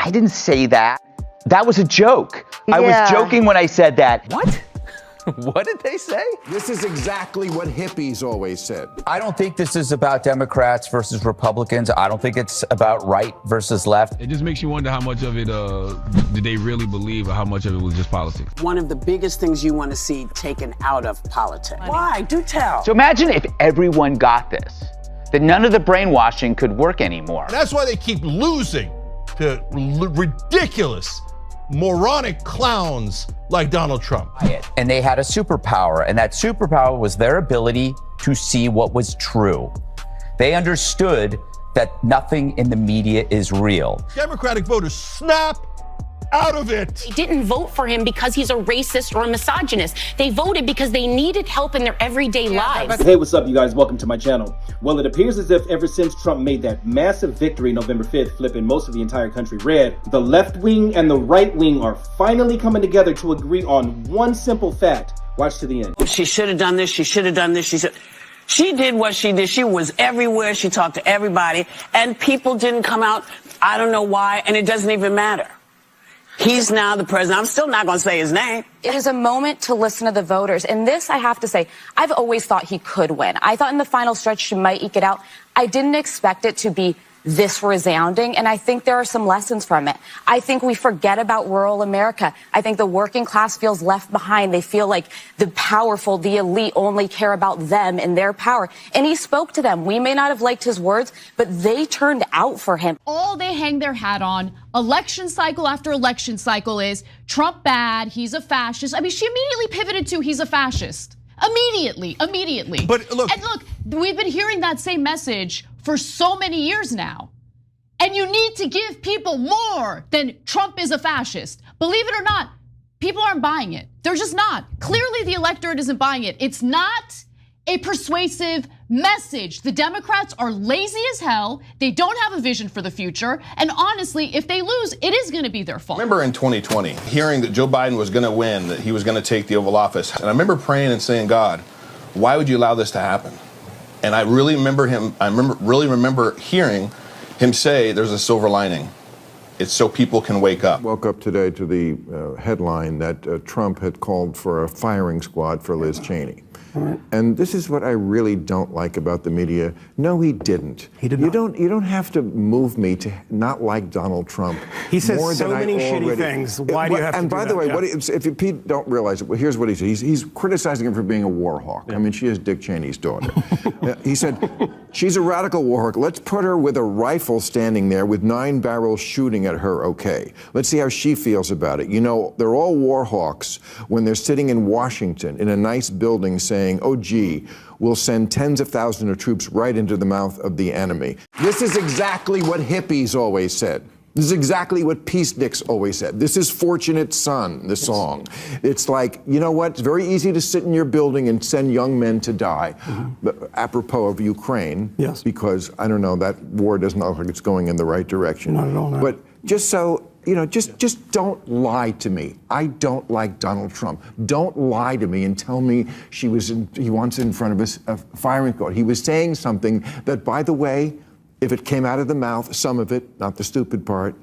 I didn't say that. That was a joke. Yeah. I was joking when I said that. What? What did they say? This is exactly what hippies always said. I don't think this is about Democrats versus Republicans. I don't think it's about right versus left. It just makes you wonder how much of it did they really believe, or how much of it was just politics. One of the biggest things you want to see taken out of politics. Why? Do tell. So imagine if everyone got this, that none of the brainwashing could work anymore. That's why they keep losing to ridiculous, moronic clowns like Donald Trump. And they had a superpower, and that superpower was their ability to see what was true. They understood that nothing in the media is real. Democratic voters snap out of it. They didn't vote for him because he's a racist or a misogynist. They voted because they needed help in their everyday lives. Hey, what's up, you guys? Welcome to my channel. Well, it appears as if ever since Trump made that massive victory November 5th, flipping most of the entire country red, the left wing and the right wing are finally coming together to agree on one simple fact. Watch to the end. She should have done this. She should have done this. She did what she did. She was everywhere. She talked to everybody, and people didn't come out. I don't know why, and it doesn't even matter. He's now the president. I'm still not going to say his name. It is a moment to listen to the voters. And this, I have to say, I've always thought he could win. I thought in the final stretch she might eke it out. I didn't expect it to be this resounding, and I think there are some lessons from it. I think we forget about rural America. I think the working class feels left behind. They feel like the powerful, the elite only care about them and their power. And he spoke to them. We may not have liked his words, but they turned out for him. All they hang their hat on, election cycle after election cycle, is Trump bad, he's a fascist. I mean, she immediately pivoted to he's a fascist. Immediately. But look, we've been hearing that same message for so many years now. And you need to give people more than Trump is a fascist. Believe it or not, people aren't buying it. They're just not. Clearly the electorate isn't buying it. It's not a persuasive message. The Democrats are lazy as hell. They don't have a vision for the future. And honestly, if they lose, it is going to be their fault. remember in 2020, hearing that Joe Biden was going to win, that he was going to take the Oval Office. And I remember praying and saying, God, why would you allow this to happen? And I really remember hearing him say there's a silver lining. It's so people can wake up. Woke up today to the headline that Trump had called for a firing squad for Liz Cheney. And this is what I really don't like about the media. No, he didn't. He did not. You don't have to move me to not like Donald Trump. He says more so than many I already, shitty things. Why do you have to do that? And by the way, if you don't realize it, well, here's what he said. He's criticizing him for being a war hawk. Yeah. I mean, she is Dick Cheney's daughter. He said, she's a radical war hawk. Let's put her with a rifle standing there with 9 barrels shooting at her, okay. Let's see how she feels about it. You know, they're all war hawks when they're sitting in Washington in a nice building saying, oh, gee, we'll send tens of thousands of troops right into the mouth of the enemy. This is exactly what hippies always said. This is exactly what peaceniks always said. This is Fortunate Son, the song. It's like, you know what? It's very easy to sit in your building and send young men to die. But apropos of Ukraine, because, I don't know, that war doesn't look like it's going in the right direction. Not at all, no. But just so, you know, just don't lie to me. I don't like Donald Trump. Don't lie to me and tell me he wants in front of a firing squad. He was saying something that, by the way, if it came out of the mouth, some of it, not the stupid part,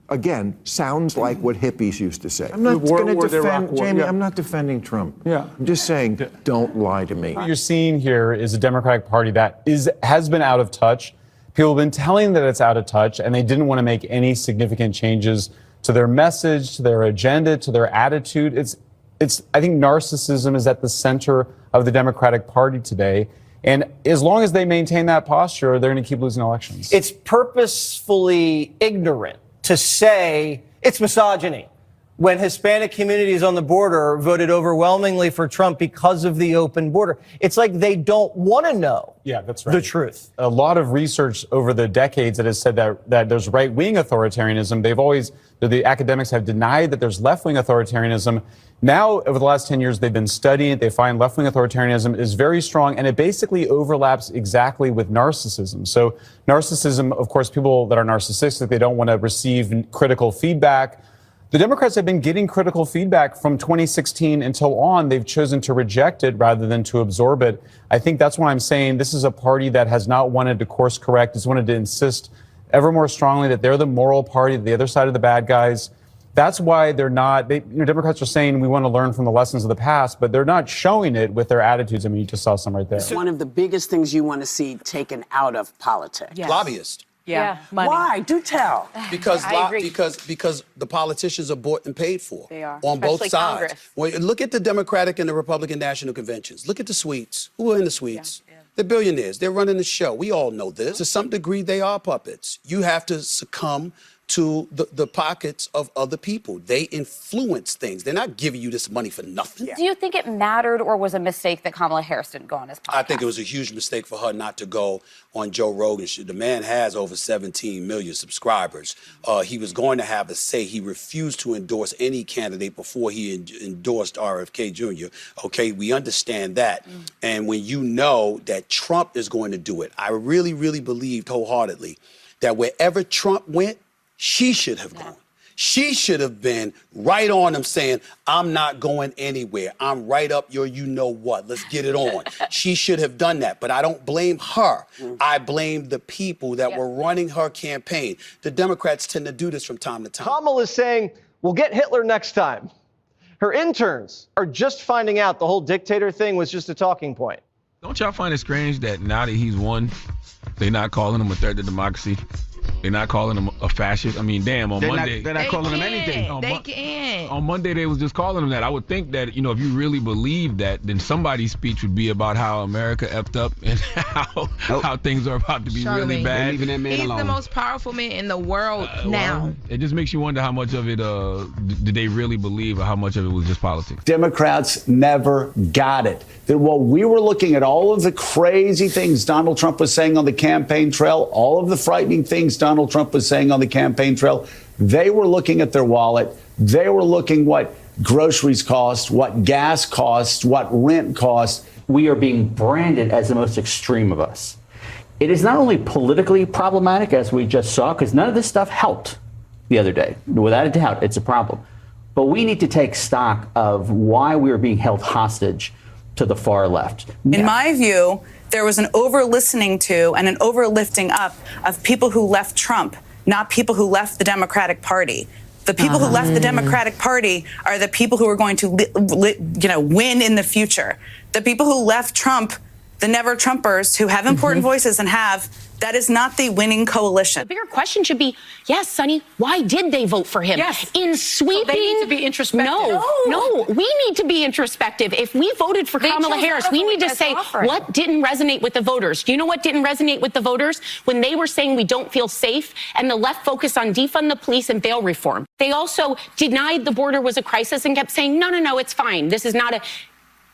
again, sounds like what hippies used to say. I'm not going to defend, Jamie, I'm not defending Trump. I'm just saying, don't lie to me. What you're seeing here is a Democratic Party that has been out of touch. People have been telling that it's out of touch, and they didn't want to make any significant changes to their message, to their agenda, to their attitude. I think narcissism is at the center of the Democratic Party today. And as long as they maintain that posture, they're going to keep losing elections. It's purposefully ignorant to say it's misogyny when Hispanic communities on the border voted overwhelmingly for Trump because of the open border. It's like they don't want to know the truth. A lot of research over the decades that has said that there's right-wing authoritarianism. The academics have denied that there's left-wing authoritarianism. Now, over the last 10 years, they've been studying it. They find left-wing authoritarianism is very strong, and it basically overlaps exactly with narcissism. So narcissism, of course, people that are narcissistic, they don't want to receive critical feedback. The Democrats have been getting critical feedback from 2016 until on. They've chosen to reject it rather than to absorb it. I think that's why I'm saying this is a party that has not wanted to course correct. It's wanted to insist ever more strongly that they're the moral party, the other side of the bad guys. That's why they're not, Democrats are saying we want to learn from the lessons of the past, but they're not showing it with their attitudes. I mean, you just saw some right there. One of the biggest things you want to see taken out of politics. Yes. Lobbyists. Yeah. Money. Why? Do tell. Because because the politicians are bought and paid for. They are. On both Especially sides. Congress. Well, look at the Democratic and the Republican national conventions. Look at the suites. Who are in the suites? They're billionaires. They're running the show. We all know this. To some degree, they are puppets. You have to succumb to the pockets of other people. They influence things. They're not giving you this money for nothing. Do you think it mattered or was a mistake that Kamala Harris didn't go on his podcast? I think it was a huge mistake for her not to go on Joe Rogan's show. The man has over 17 million subscribers. He was going to have a say. He refused to endorse any candidate before he endorsed RFK Jr. Okay, we understand that. And when you know that Trump is going to do it, I really, really believed wholeheartedly that wherever Trump went, she should have gone. She should have been right on him saying, I'm not going anywhere. I'm right up your you-know-what. Let's get it on. She should have done that. But I don't blame her. I blame the people that were running her campaign. The Democrats tend to do this from time to time. Kamala is saying, we'll get Hitler next time. Her interns are just finding out the whole dictator thing was just a talking point. Don't y'all find it strange that now that he's won, they're not calling him a threat to democracy? They're not calling him a fascist. I mean, damn, on Monday. They're not calling him anything. On Monday, they was just calling him that. I would think that, if you really believe that, then somebody's speech would be about how America effed up and how things are about to be really bad. He's the most powerful man in the world now. Well, it just makes you wonder how much of it did they really believe or how much of it was just politics. Democrats never got it. That while we were looking at all of the crazy things Donald Trump was saying on the campaign trail, all of the frightening things Donald Trump was saying on the campaign trail, they were looking at their wallet. They were looking what groceries cost, what gas costs, what rent costs. We are being branded as the most extreme of us. It is not only politically problematic, as we just saw, because none of this stuff helped the other day. Without a doubt, it's a problem. But we need to take stock of why we are being held hostage to the far left. In my view, there was an over-listening to and an over-lifting up of people who left Trump, not people who left the Democratic Party. The people who left the Democratic Party are the people who are going to win in the future. The people who left Trump, the never-Trumpers who have important voices and that is not the winning coalition. The bigger question should be, yes, Sonny, why did they vote for him? Yes. In sweeping. So they need to be introspective. No, we need to be introspective. If we voted for Kamala Harris, we need to say what didn't resonate with the voters. Do you know what didn't resonate with the voters? When they were saying we don't feel safe and the left focused on defund the police and bail reform. They also denied the border was a crisis and kept saying, no, it's fine. This is not a...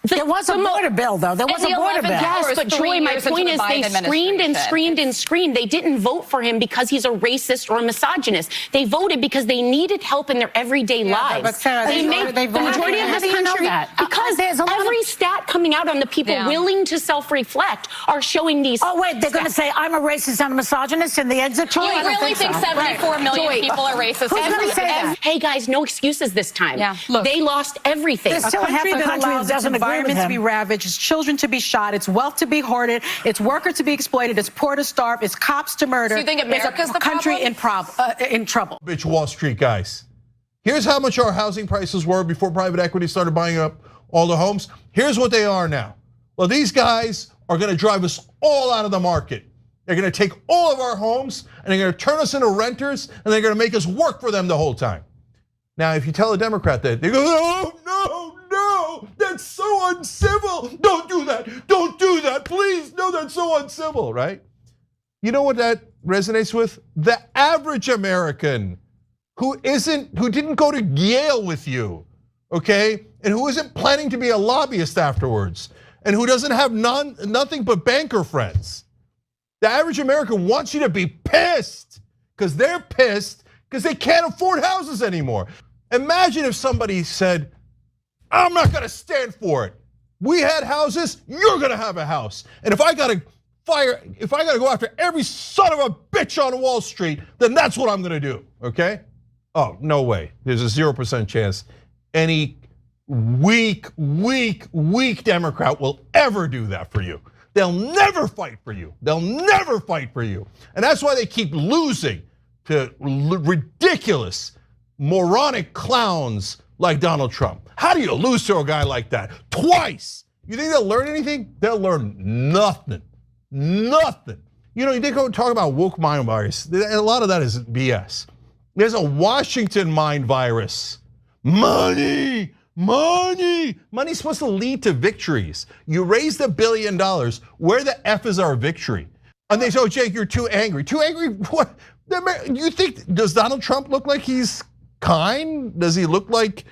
There was a border bill, though. There was a border bill. Yes, but Joy, my point is they screamed and screamed and screamed. They didn't vote for him because he's a racist or a misogynist. They voted because they needed help in their everyday lives. But Sarah, the majority of this country, because every stat coming out on the people willing to self-reflect are showing these. Oh, wait, they're going to say I'm a racist and a misogynist in the exit poll? You really think 74 million people are racist? Who's going to say that? Hey, guys, no excuses this time. Yeah. Look, they lost everything. There's still half the country that doesn't agree with him. To be ravaged, it's children to be shot, it's wealth to be hoarded, it's workers to be exploited, it's poor to starve, it's cops to murder. So you think America's the country in trouble? Bitch Wall Street guys. Here's how much our housing prices were before private equity started buying up all the homes. Here's what they are now. Well, these guys are going to drive us all out of the market. They're going to take all of our homes and they're going to turn us into renters and they're going to make us work for them the whole time. Now, if you tell a Democrat that, they go, no, that's so uncivil. Don't do that, please. No, that's so uncivil, right? You know what that resonates with? The average American who didn't go to Yale with you, okay? And who isn't planning to be a lobbyist afterwards, and who doesn't have nothing but banker friends. The average American wants you to be pissed, because they're pissed because they can't afford houses anymore. Imagine if somebody said, I'm not gonna stand for it. We had houses, you're gonna have a house. And if I gotta go after every son of a bitch on Wall Street, then that's what I'm gonna do, okay? Oh, no way. There's a 0% chance any weak Democrat will ever do that for you. They'll never fight for you. They'll never fight for you. And that's why they keep losing to ridiculous, moronic clowns like Donald Trump. How do you lose to a guy like that? Twice. You think they'll learn anything? They'll learn nothing. Nothing. You know, they go talk about woke mind virus. A lot of that is BS. There's a Washington mind virus. Money. Money's supposed to lead to victories. You raised $1 billion. Where the F is our victory? And they say, oh, Jake, you're too angry. Too angry? What? You think, does Donald Trump look like he's kind? Does he look like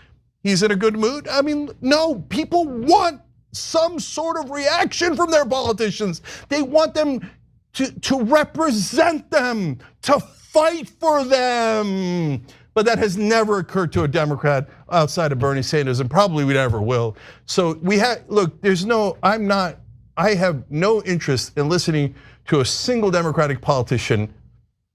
he's in a good mood? I mean, no, people want some sort of reaction from their politicians. They want them to represent them, to fight for them. But that has never occurred to a Democrat outside of Bernie Sanders, and probably we never will. So look, I have no interest in listening to a single Democratic politician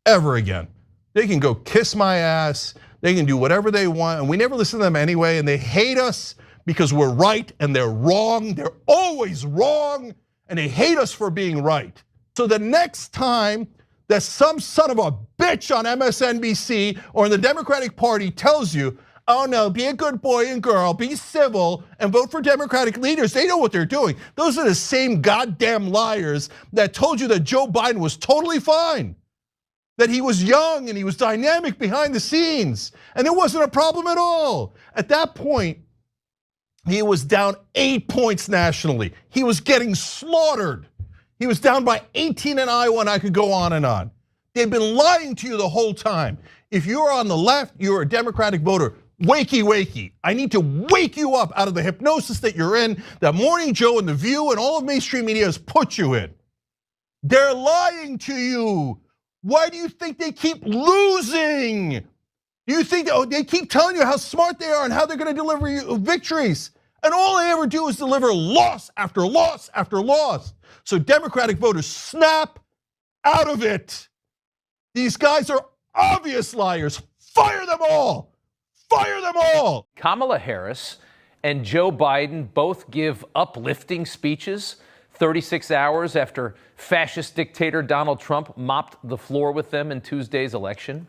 ever again. They can go kiss my ass, they can do whatever they want, and we never listen to them anyway, and they hate us because we're right and they're wrong. They're always wrong, and they hate us for being right. So the next time that some son of a bitch on MSNBC or in the Democratic Party tells you, oh no, be a good boy and girl, be civil, and vote for Democratic leaders, they know what they're doing. Those are the same goddamn liars that told you that Joe Biden was totally fine, that he was young and he was dynamic behind the scenes, and it wasn't a problem at all. At that point, he was down 8 points nationally. He was getting slaughtered. He was down by 18 in Iowa, and I could go on and on. They've been lying to you the whole time. If you're on the left, you're a Democratic voter. Wakey, wakey. I need to wake you up out of the hypnosis that you're in, that Morning Joe and The View and all of mainstream media has put you in. They're lying to you. Why do you think they keep losing? Do you think they keep telling you how smart they are and how they're going to deliver you victories? And all they ever do is deliver loss after loss after loss. So Democratic voters, snap out of it. These guys are obvious liars. Fire them all. Fire them all. Kamala Harris and Joe Biden both give uplifting speeches 36 hours after fascist dictator Donald Trump mopped the floor with them in Tuesday's election.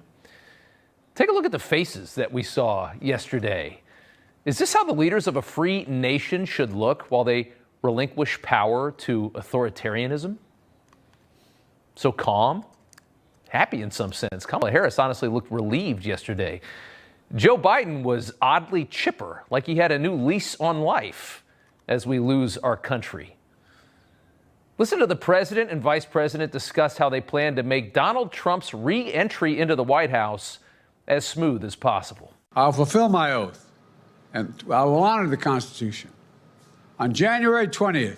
Take a look at the faces that we saw yesterday. Is this how the leaders of a free nation should look while they relinquish power to authoritarianism? So calm, happy in some sense. Kamala Harris honestly looked relieved yesterday. Joe Biden was oddly chipper, like he had a new lease on life as we lose our country. Listen to the president and vice president discuss how they plan to make Donald Trump's re-entry into the White House as smooth as possible. I'll fulfill my oath, and I will honor the Constitution. On January 20th,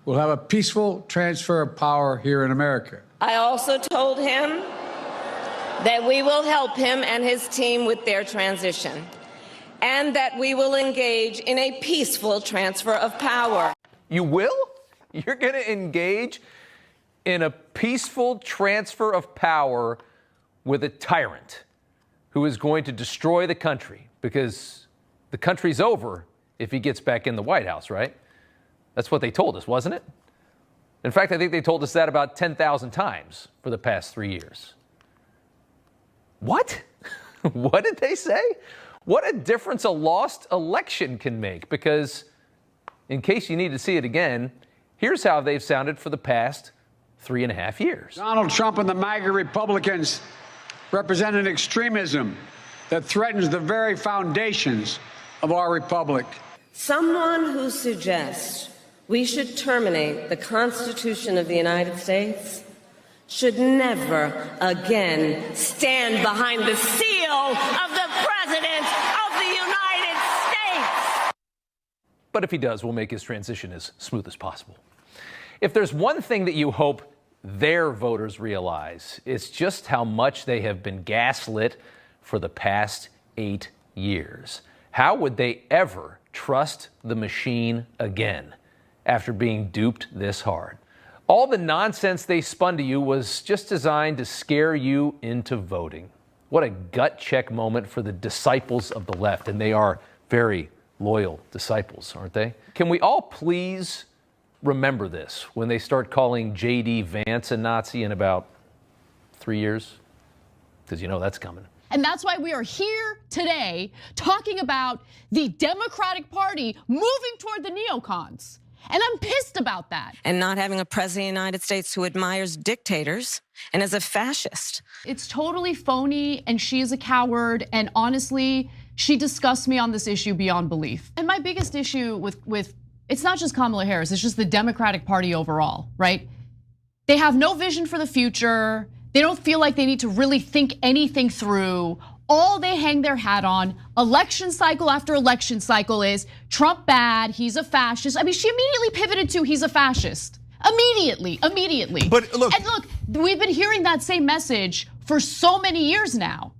we'll have a peaceful transfer of power here in America. I also told him that we will help him and his team with their transition, and that we will engage in a peaceful transfer of power. You will? You're going to engage in a peaceful transfer of power with a tyrant who is going to destroy the country, because the country's over if he gets back in the White House, right? That's what they told us, wasn't it? In fact, I think they told us that about 10,000 times for the past 3 years. What? What did they say? What a difference a lost election can make, because in case you need to see it again, here's how they've sounded for the past 3.5 years. Donald Trump and the MAGA Republicans represent an extremism that threatens the very foundations of our republic. Someone who suggests we should terminate the Constitution of the United States should never again stand behind the seal of the President of the United States. But if he does, we'll make his transition as smooth as possible. If there's one thing that you hope their voters realize, it's just how much they have been gaslit for the past 8 years. How would they ever trust the machine again after being duped this hard? All the nonsense they spun to you was just designed to scare you into voting. What a gut check moment for the disciples of the left, and they are very loyal disciples, aren't they? Can we all please remember this when they start calling J.D. Vance a Nazi in about 3 years? Because you know that's coming. And that's why we are here today talking about the Democratic Party moving toward the neocons. And I'm pissed about that. And not having a president of the United States who admires dictators and is a fascist. It's totally phony, and she is a coward, and honestly, she disgusts me on this issue beyond belief. And my biggest issue with it's not just Kamala Harris, it's just the Democratic Party overall, right? They have no vision for the future. They don't feel like they need to really think anything through. All they hang their hat on, election cycle after election cycle, is Trump bad, he's a fascist. I mean, she immediately pivoted to he's a fascist. Immediately. But look, and look, we've been hearing that same message for so many years now.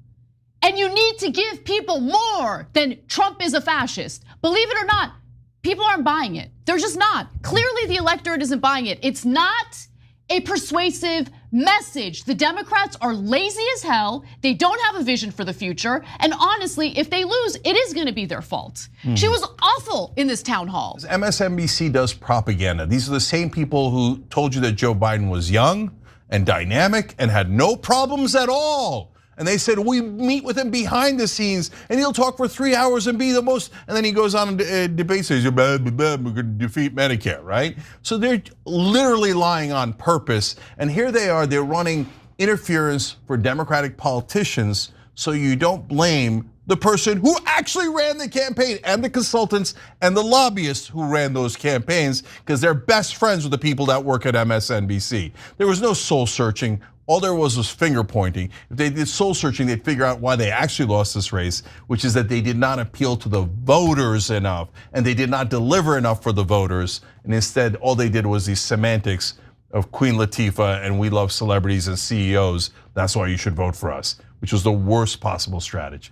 And you need to give people more than Trump is a fascist. Believe it or not, people aren't buying it. They're just not. Clearly the electorate isn't buying it. It's not a persuasive message. The Democrats are lazy as hell. They don't have a vision for the future. And honestly, if they lose, it is going to be their fault. She was awful in this town hall. MSNBC does propaganda. These are the same people who told you that Joe Biden was young and dynamic and had no problems at all. And they said, we meet with him behind the scenes and he'll talk for 3 hours and be the most, and then he goes on and debates, says, we're going to defeat Medicare, right? So they're literally lying on purpose. And here they are, they're running interference for Democratic politicians so you don't blame the person who actually ran the campaign and the consultants and the lobbyists who ran those campaigns, because they're best friends with the people that work at MSNBC. There was no soul searching. All there was finger pointing. If they did soul searching, they'd figure out why they actually lost this race, which is that they did not appeal to the voters enough and they did not deliver enough for the voters. And instead, all they did was these semantics of Queen Latifah and we love celebrities and CEOs. That's why you should vote for us, which was the worst possible strategy.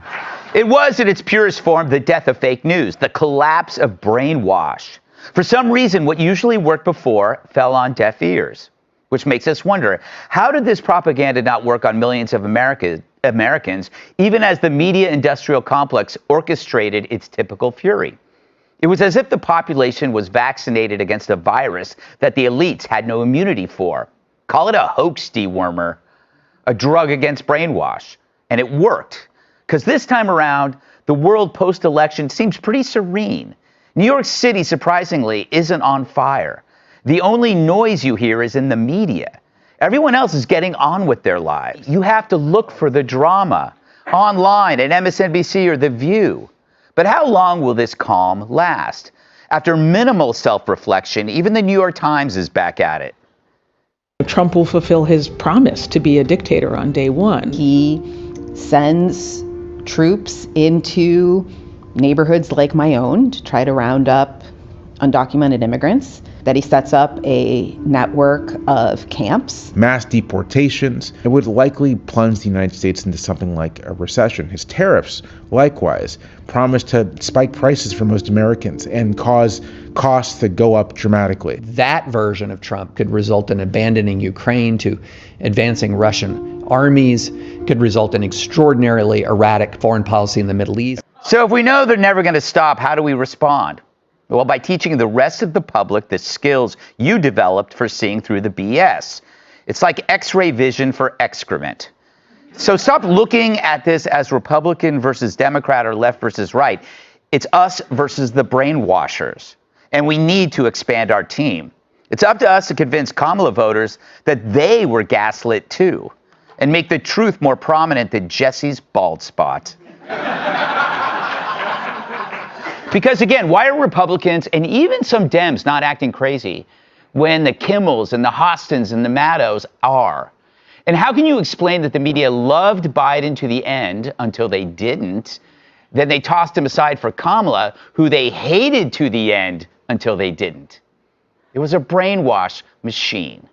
It was, in its purest form, the death of fake news, the collapse of brainwash. For some reason, what usually worked before fell on deaf ears, which makes us wonder, how did this propaganda not work on millions of Americans, even as the media industrial complex orchestrated its typical fury? It was as if the population was vaccinated against a virus that the elites had no immunity for. Call it a hoax dewormer, a drug against brainwash. And it worked, because this time around, the world post-election seems pretty serene. New York City, surprisingly, isn't on fire. The only noise you hear is in the media. Everyone else is getting on with their lives. You have to look for the drama online at MSNBC or The View. But how long will this calm last? After minimal self-reflection, even the New York Times is back at it. Trump will fulfill his promise to be a dictator on day one. He sends troops into neighborhoods like my own to try to round up undocumented immigrants, that he sets up a network of camps. Mass deportations. It would likely plunge the United States into something like a recession. His tariffs, likewise, promise to spike prices for most Americans and cause costs to go up dramatically. That version of Trump could result in abandoning Ukraine to advancing Russian armies, could result in extraordinarily erratic foreign policy in the Middle East. So if we know they're never going to stop, how do we respond? Well, by teaching the rest of the public the skills you developed for seeing through the BS. It's like X-ray vision for excrement. So stop looking at this as Republican versus Democrat or left versus right. It's us versus the brainwashers. And we need to expand our team. It's up to us to convince Kamala voters that they were gaslit too, and make the truth more prominent than Jesse's bald spot. Because again, why are Republicans and even some Dems not acting crazy when the Kimmels and the Hostins and the Maddows are? And how can you explain that the media loved Biden to the end until they didn't? Then they tossed him aside for Kamala, who they hated to the end until they didn't. It was a brainwash machine.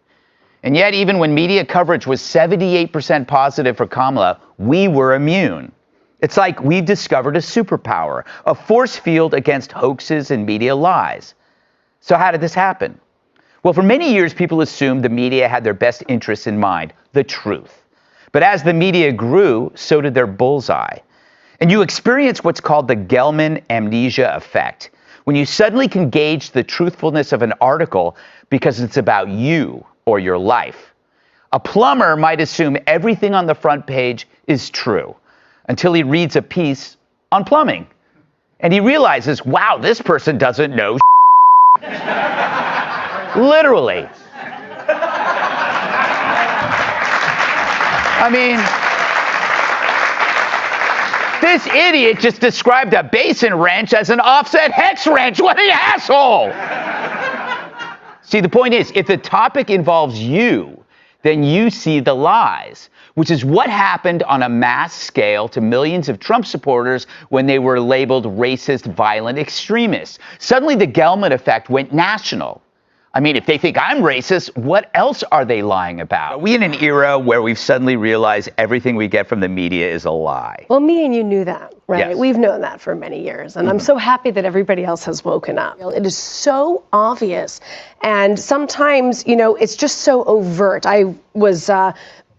And yet, even when media coverage was 78% positive for Kamala, we were immune. It's like we discovered a superpower, a force field against hoaxes and media lies. So how did this happen? Well, for many years, people assumed the media had their best interests in mind, the truth. But as the media grew, so did their bullseye. And you experience what's called the Gell-Mann amnesia effect, when you suddenly can gauge the truthfulness of an article because it's about you or your life. A plumber might assume everything on the front page is true until he reads a piece on plumbing. And he realizes, wow, this person doesn't know literally. I mean, this idiot just described a basin wrench as an offset hex wrench. What an asshole! See, the point is, if the topic involves you, then you see the lies, which is what happened on a mass scale to millions of Trump supporters when they were labeled racist, violent extremists. Suddenly, the Gell-Mann effect went national. I mean, if they think I'm racist, what else are they lying about? Are we in an era where we've suddenly realized everything we get from the media is a lie? Well, me and you knew that, right? Yes. We've known that for many years, and I'm so happy that everybody else has woken up. It is so obvious, and sometimes, it's just so overt. I was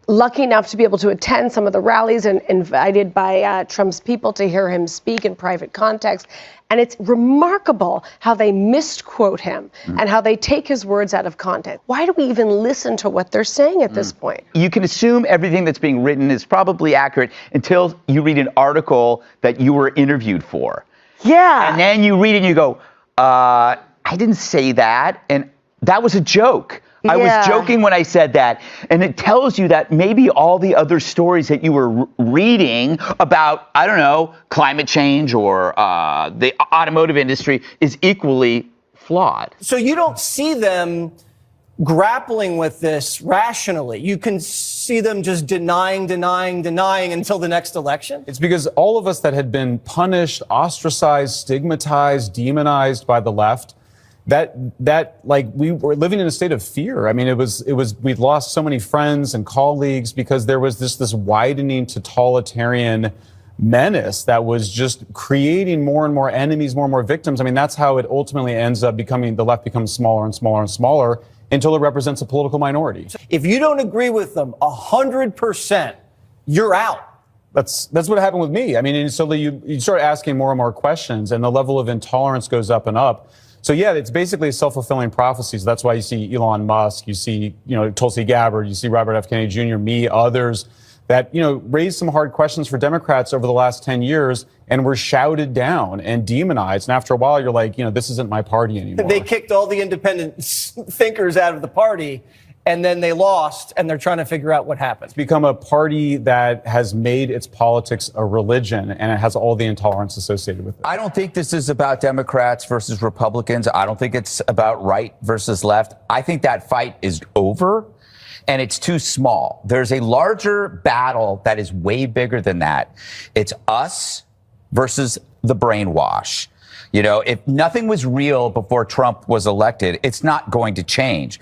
lucky enough to be able to attend some of the rallies and invited by Trump's people to hear him speak in private context. And it's remarkable how they misquote him and how they take his words out of context. Why do we even listen to what they're saying at this point? You can assume everything that's being written is probably accurate until you read an article that you were interviewed for. Yeah. And then you read it and you go, I didn't say that. And that was a joke. I was joking when I said that. And it tells you that maybe all the other stories that you were reading about, I don't know, climate change or the automotive industry is equally flawed. So you don't see them grappling with this rationally. You can see them just denying until the next election. It's because all of us that had been punished, ostracized, stigmatized, demonized by the left, that like we were living in a state of fear. I mean, we'd lost so many friends and colleagues because there was this widening totalitarian menace that was just creating more and more enemies, more and more victims. I mean, that's how it ultimately ends up becoming, the left becomes smaller and smaller and smaller until it represents a political minority. If you don't agree with them 100%, you're out. That's what happened with me. I mean, and so you start asking more and more questions and the level of intolerance goes up and up. So yeah, it's basically self-fulfilling prophecies. That's why you see Elon Musk, you see, Tulsi Gabbard, you see Robert F. Kennedy Jr., me, others that, raised some hard questions for Democrats over the last 10 years and were shouted down and demonized. And after a while, you're like, this isn't my party anymore. They kicked all the independent thinkers out of the party. And then they lost, and they're trying to figure out what happened. It's become a party that has made its politics a religion, and it has all the intolerance associated with it. I don't think this is about Democrats versus Republicans. I don't think it's about right versus left. I think that fight is over, and it's too small. There's a larger battle that is way bigger than that. It's us versus the brainwash. If nothing was real before Trump was elected, it's not going to change.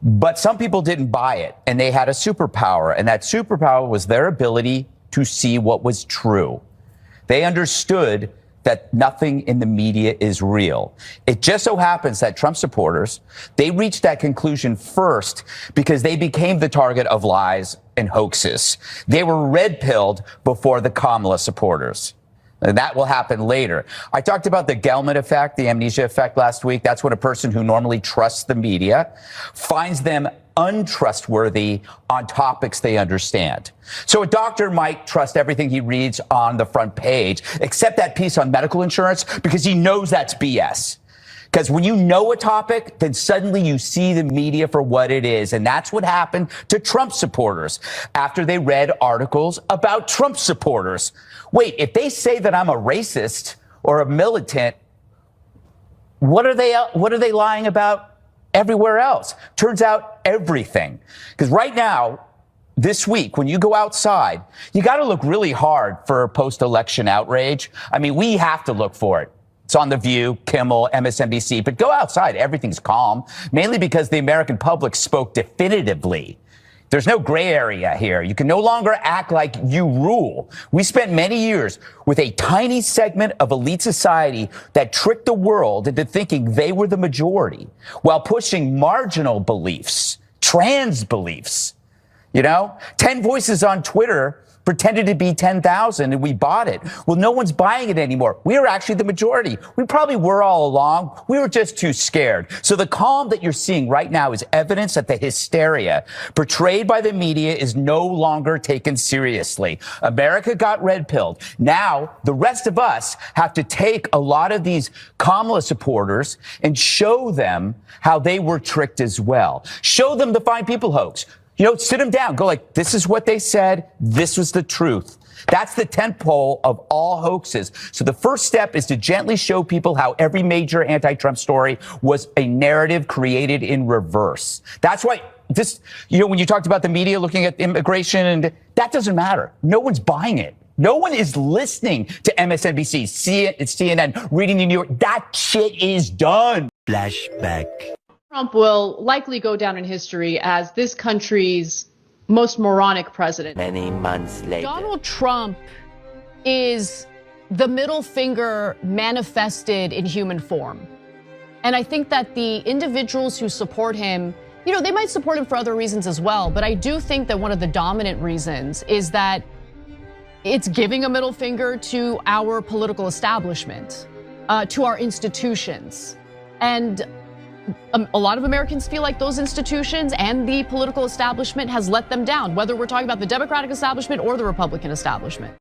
But some people didn't buy it, and they had a superpower, and that superpower was their ability to see what was true. They understood that nothing in the media is real. It just so happens that Trump supporters, they reached that conclusion first because they became the target of lies and hoaxes. They were red-pilled before the Kamala supporters. That will happen later. I talked about the Gell-Mann effect, the amnesia effect last week. That's when a person who normally trusts the media finds them untrustworthy on topics they understand. So a doctor might trust everything he reads on the front page, except that piece on medical insurance, because he knows that's BS. Because when you know a topic, then suddenly you see the media for what it is. And that's what happened to Trump supporters after they read articles about Trump supporters. Wait, if they say that I'm a racist or a militant, what are they lying about everywhere else? Turns out everything. Because right now, this week, when you go outside, you got to look really hard for post-election outrage. I mean, we have to look for it. It's on The View, Kimmel, MSNBC, but go outside. Everything's calm, mainly because the American public spoke definitively. There's no gray area here. You can no longer act like you rule. We spent many years with a tiny segment of elite society that tricked the world into thinking they were the majority while pushing marginal beliefs, trans beliefs. 10 voices on Twitter pretended to be 10,000 and we bought it. Well, no one's buying it anymore. We are actually the majority. We probably were all along. We were just too scared. So the calm that you're seeing right now is evidence that the hysteria portrayed by the media is no longer taken seriously. America got red-pilled. Now, the rest of us have to take a lot of these Kamala supporters and show them how they were tricked as well. Show them the Fine People hoax. You know, sit them down. Go like, this is what they said. This was the truth. That's the tentpole of all hoaxes. So the first step is to gently show people how every major anti-Trump story was a narrative created in reverse. That's why this, you know, when you talked about the media looking at immigration, and that doesn't matter. No one's buying it. No one is listening to MSNBC, CNN, reading the New York. That shit is done. Flashback. Trump will likely go down in history as this country's most moronic president. Many months later. Donald Trump is the middle finger manifested in human form. And I think that the individuals who support him, you know, they might support him for other reasons as well. But I do think that one of the dominant reasons is that it's giving a middle finger to our political establishment, to our institutions. And a lot of Americans feel like those institutions and the political establishment has let them down, whether we're talking about the Democratic establishment or the Republican establishment.